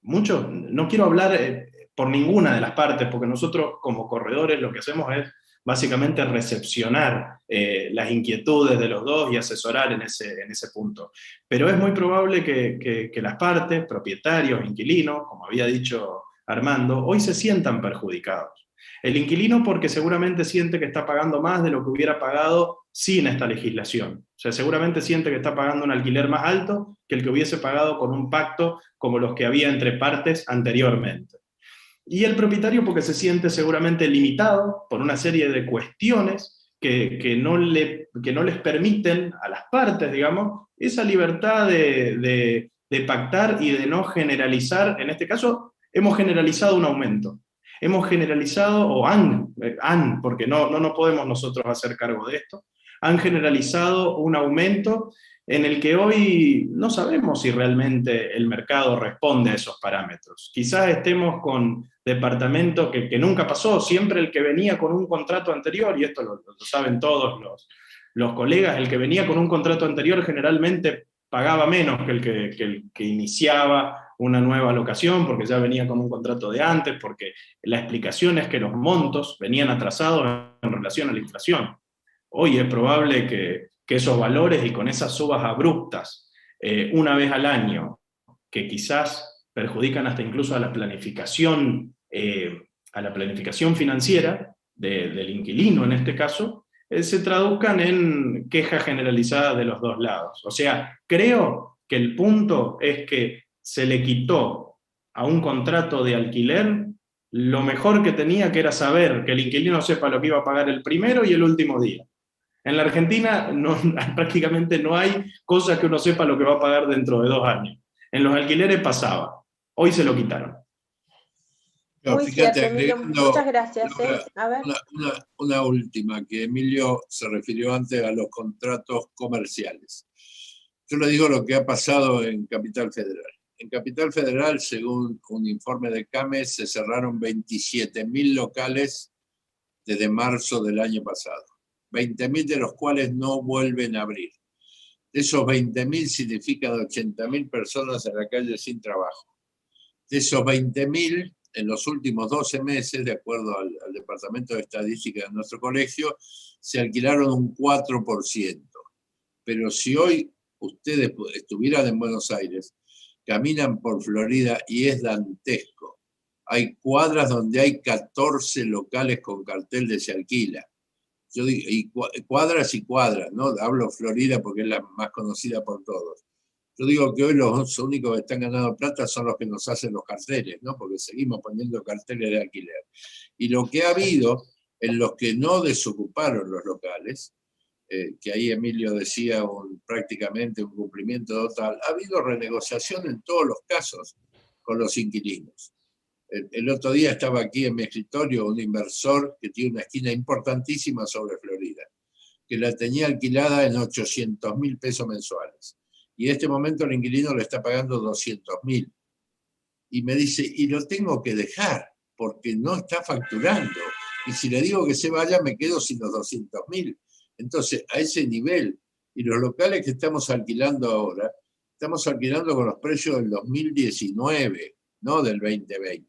muchos, no quiero hablar por ninguna de las partes, porque nosotros como corredores lo que hacemos es básicamente recepcionar las inquietudes de los dos y asesorar en ese punto. Pero es muy probable que las partes, propietarios, inquilinos, como había dicho Armando, hoy se sientan perjudicados. El inquilino porque seguramente siente que está pagando más de lo que hubiera pagado sin esta legislación. O sea, seguramente siente que está pagando un alquiler más alto que el que hubiese pagado con un pacto como los que había entre partes anteriormente. Y el propietario porque se siente seguramente limitado por una serie de cuestiones que no les permiten a las partes, digamos, esa libertad de pactar y de no generalizar. En este caso, hemos generalizado un aumento. Hemos generalizado, o porque no podemos nosotros hacer cargo de esto, han generalizado un aumento en el que hoy no sabemos si realmente el mercado responde a esos parámetros. Quizás estemos con departamentos que nunca pasó, siempre el que venía con un contrato anterior, y esto lo saben todos los colegas, el que venía con un contrato anterior generalmente pagaba menos que el que iniciaba una nueva locación, porque ya venía con un contrato de antes, porque la explicación es que los montos venían atrasados en relación a la inflación. Hoy es probable que esos valores y con esas subas abruptas, una vez al año, que quizás perjudican hasta incluso a la planificación financiera del inquilino en este caso, se traduzcan en quejas generalizadas de los dos lados. O sea, creo que el punto es que se le quitó a un contrato de alquiler lo mejor que tenía, que era saber que el inquilino sepa lo que iba a pagar el primero y el último día. En la Argentina prácticamente no hay cosa que uno sepa lo que va a pagar dentro de 2 años. En los alquileres pasaba, hoy se lo quitaron. No, Muy fíjate, cierto, Emilio, agregando muchas gracias. A ver. una última, que Emilio se refirió antes a los contratos comerciales. Yo le digo lo que ha pasado en Capital Federal. En Capital Federal, según un informe de CAMES, se cerraron 27.000 locales desde marzo del año pasado. 20.000 de los cuales no vuelven a abrir. De esos 20.000 significa 80.000 personas en la calle sin trabajo. De esos 20.000, en los últimos 12 meses, de acuerdo al Departamento de Estadística de nuestro colegio, se alquilaron un 4%. Pero si hoy ustedes estuvieran en Buenos Aires, caminan por Florida y es dantesco. Hay cuadras donde hay 14 locales con cartel de se alquila. Yo digo, y cuadras y cuadras, ¿no? Hablo Florida porque es la más conocida por todos. Yo digo que hoy los únicos que están ganando plata son los que nos hacen los carteles, ¿no? Porque seguimos poniendo carteles de alquiler. Y lo que ha habido en los que no desocuparon los locales, que ahí Emilio decía prácticamente un cumplimiento total, ha habido renegociación en todos los casos con los inquilinos. El otro día estaba aquí en mi escritorio un inversor que tiene una esquina importantísima sobre Florida, que la tenía alquilada en 800.000 pesos mensuales. Y en este momento el inquilino le está pagando 200.000. Y me dice, y lo tengo que dejar, porque no está facturando. Y si le digo que se vaya, me quedo sin los 200.000. Entonces, a ese nivel, y los locales que estamos alquilando ahora, estamos alquilando con los precios del 2019, no del 2020.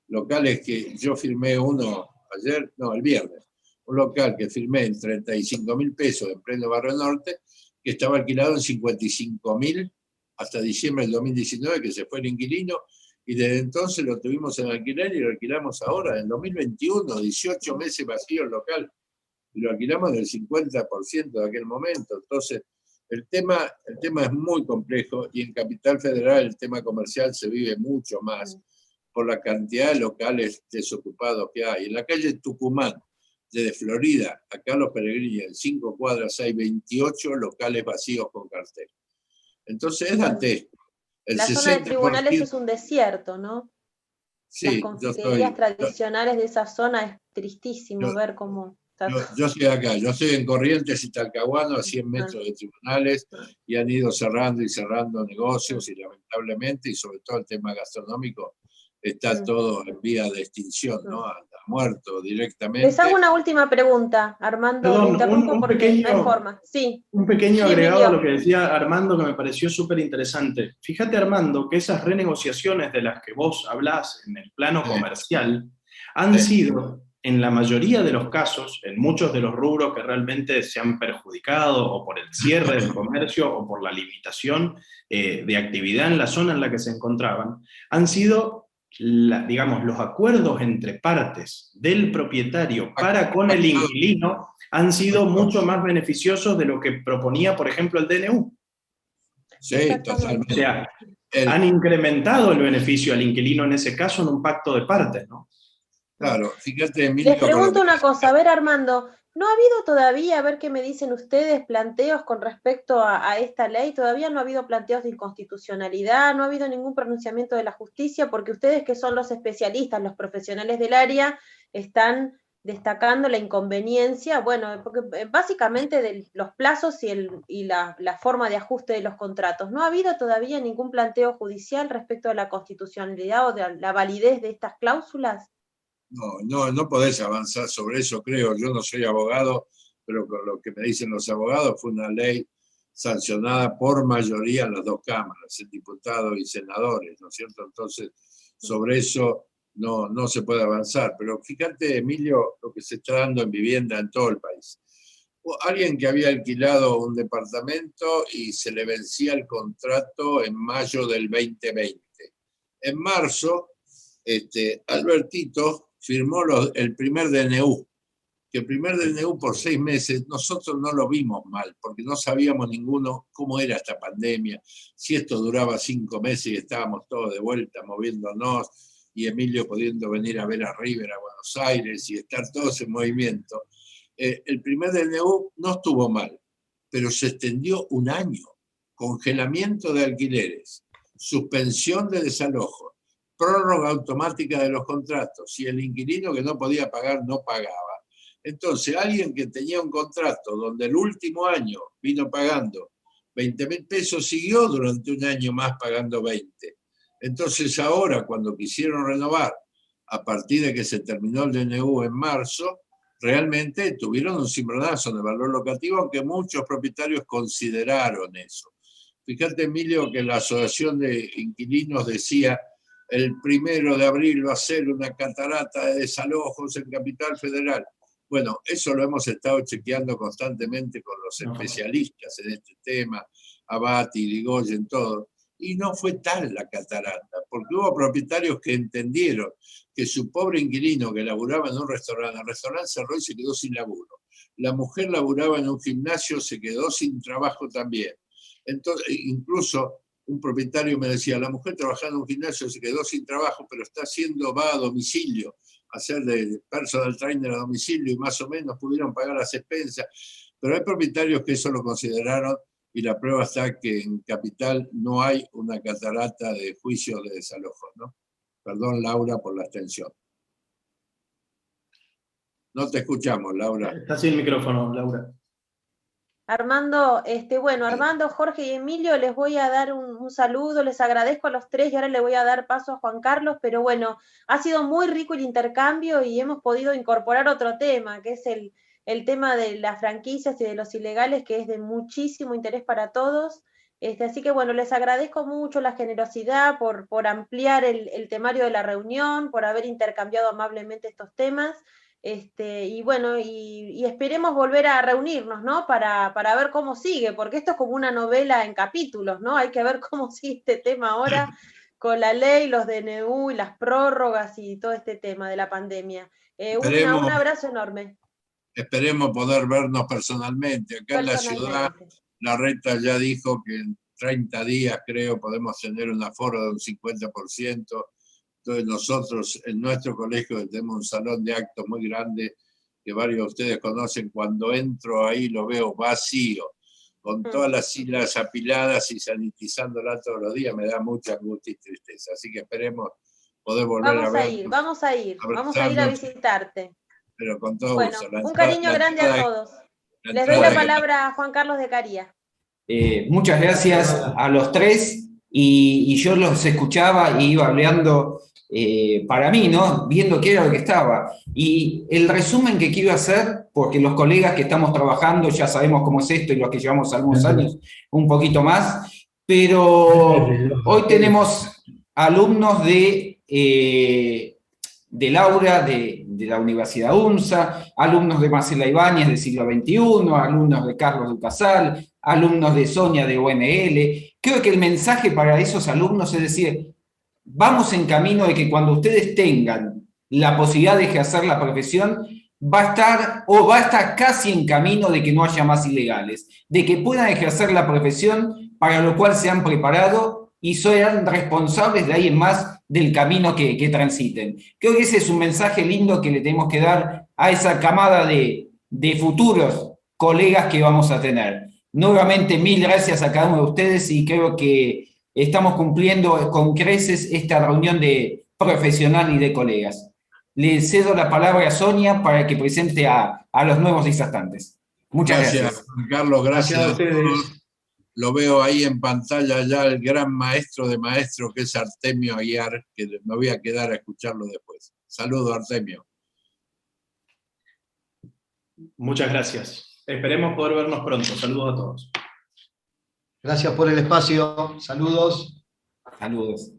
Locales que yo firmé el viernes, un local que firmé en 35.000 pesos en pleno Barrio Norte, que estaba alquilado en 55.000 hasta diciembre del 2019, que se fue el inquilino, y desde entonces lo tuvimos en alquiler y lo alquilamos ahora, en 2021, 18 meses vacío el local, y lo alquilamos del 50% de aquel momento. Entonces, el tema es muy complejo, y en Capital Federal el tema comercial se vive mucho más por la cantidad de locales desocupados que hay. En la calle Tucumán, desde Florida a Carlos Pellegrini, en 5 cuadras hay 28 locales vacíos con cartel. Entonces es dantesco. La zona de tribunales es un desierto, ¿no? Sí, las confiterías tradicionales de esa zona es tristísimo ver cómo... Yo estoy acá, yo estoy en Corrientes y Talcahuano, a 100 metros de tribunales, y han ido cerrando y cerrando negocios, y lamentablemente, y sobre todo el tema gastronómico, está todo en vía de extinción, ¿no? Ha muerto directamente. Les hago una última pregunta, Armando. Perdón, interrumpo un porque pequeño, no hay forma. Sí. Un pequeño Sí, agregado Emilio. a lo que decía Armando, que me pareció súper interesante. Fíjate, Armando, que esas renegociaciones de las que vos hablás en el plano comercial han sido, en la mayoría de los casos, en muchos de los rubros que realmente se han perjudicado, o por el cierre del comercio, o por la limitación de actividad en la zona en la que se encontraban, han sido, digamos, los acuerdos entre partes del propietario para con el inquilino han sido mucho más beneficiosos de lo que proponía, por ejemplo, el DNU. Sí, totalmente. O sea, han incrementado el beneficio al inquilino en ese caso en un pacto de partes, ¿no? Claro, fíjate, Emilio. Les pregunto una cosa, a ver, Armando, ¿no ha habido todavía, a ver qué me dicen ustedes, planteos con respecto a esta ley? ¿Todavía no ha habido planteos de inconstitucionalidad? ¿No ha habido ningún pronunciamiento de la justicia? Porque ustedes, que son los especialistas, los profesionales del área, están destacando la inconveniencia, bueno, porque básicamente de los plazos y la forma de ajuste de los contratos. ¿No ha habido todavía ningún planteo judicial respecto a la constitucionalidad o de la validez de estas cláusulas? No podés avanzar sobre eso, creo. Yo no soy abogado, pero con lo que me dicen los abogados fue una ley sancionada por mayoría en las dos cámaras, el diputado y senadores, ¿no es cierto? Entonces, sobre eso no se puede avanzar. Pero fíjate, Emilio, lo que se está dando en vivienda en todo el país. Alguien que había alquilado un departamento y se le vencía el contrato en mayo del 2020. En marzo, Albertito firmó el primer DNU, que el primer DNU por 6 meses nosotros no lo vimos mal, porque no sabíamos ninguno cómo era esta pandemia, si esto duraba 5 meses y estábamos todos de vuelta moviéndonos, y Emilio pudiendo venir a ver a River, a Buenos Aires, y estar todos en movimiento. El primer DNU no estuvo mal, pero se extendió un año. Congelamiento de alquileres, suspensión de desalojo, prórroga automática de los contratos, y el inquilino que no podía pagar no pagaba. Entonces, alguien que tenía un contrato donde el último año vino pagando 20.000 pesos, siguió durante un año más pagando 20. Entonces ahora, cuando quisieron renovar, a partir de que se terminó el DNU en marzo, realmente tuvieron un cimbronazo de valor locativo, aunque muchos propietarios consideraron eso. Fíjate, Emilio, que la Asociación de Inquilinos decía: el 1 de abril va a ser una catarata de desalojos en Capital Federal. Bueno, eso lo hemos estado chequeando constantemente con los especialistas en este tema, Abati, Irigoyen, todo, y no fue tal la catarata, porque hubo propietarios que entendieron que su pobre inquilino que laburaba en un restaurante, el restaurante cerró y se quedó sin laburo. La mujer laburaba en un gimnasio, se quedó sin trabajo también. Entonces, incluso un propietario me decía: la mujer trabajaba en un gimnasio, se quedó sin trabajo, pero va a domicilio, hacer de personal trainer a domicilio, y más o menos pudieron pagar las expensas. Pero hay propietarios que eso lo consideraron, y la prueba está que en Capital no hay una catarata de juicios de desalojos, ¿no? Perdón, Laura, por la extensión. No te escuchamos, Laura. Está sin micrófono, Laura. Armando, bueno, Armando, Jorge y Emilio, les voy a dar un saludo, les agradezco a los tres, y ahora le voy a dar paso a Juan Carlos, pero bueno, ha sido muy rico el intercambio y hemos podido incorporar otro tema, que es el tema de las franquicias y de los ilegales, que es de muchísimo interés para todos. Así que bueno, les agradezco mucho la generosidad por ampliar el temario de la reunión, por haber intercambiado amablemente estos temas. Y bueno, y esperemos volver a reunirnos, ¿no? Para ver cómo sigue, porque esto es como una novela en capítulos, ¿no? Hay que ver cómo sigue este tema ahora con la ley, los DNU y las prórrogas y todo este tema de la pandemia. Un abrazo enorme. Esperemos poder vernos personalmente. Acá en la ciudad, la Reta ya dijo que en 30 días, creo, podemos tener un aforo de un 50%. Entonces nosotros en nuestro colegio tenemos un salón de actos muy grande que varios de ustedes conocen. Cuando entro ahí lo veo vacío, con todas las sillas apiladas y sanitizándola todos los días. Me da mucha angustia y tristeza. Así que esperemos poder volver a ver. Vamos a ir a visitarte. Pero con todo gusto. Bueno, un cariño grande a todos. Les doy la palabra a Juan Carlos de Caría. Muchas gracias a los tres, y yo los escuchaba y iba hablando para mí, ¿no? Viendo qué era lo que estaba. Y el resumen que quiero hacer, porque los colegas que estamos trabajando ya sabemos cómo es esto, y los que llevamos algunos años un poquito más, pero hoy tenemos alumnos de Laura, de la Universidad UNSA, alumnos de Marcela Ibáñez del siglo XXI, alumnos de Carlos Ducasal, alumnos de Sonia de UNL. Creo que el mensaje para esos alumnos es decir: vamos en camino de que cuando ustedes tengan la posibilidad de ejercer la profesión, va a estar casi en camino de que no haya más ilegales, de que puedan ejercer la profesión para lo cual se han preparado y sean responsables de ahí en más del camino que transiten. Creo que ese es un mensaje lindo que le tenemos que dar a esa camada de futuros colegas que vamos a tener. Nuevamente, mil gracias a cada uno de ustedes, y creo que estamos cumpliendo con creces esta reunión de profesional y de colegas. Le cedo la palabra a Sonia para que presente a los nuevos disertantes. Muchas gracias. Juan Carlos, gracias a ustedes. Lo veo ahí en pantalla ya el gran maestro de maestros, que es Artemio Aguiar, que me voy a quedar a escucharlo después. Saludos, Artemio. Muchas gracias. Esperemos poder vernos pronto. Saludos a todos. Gracias por el espacio. Saludos. Saludos.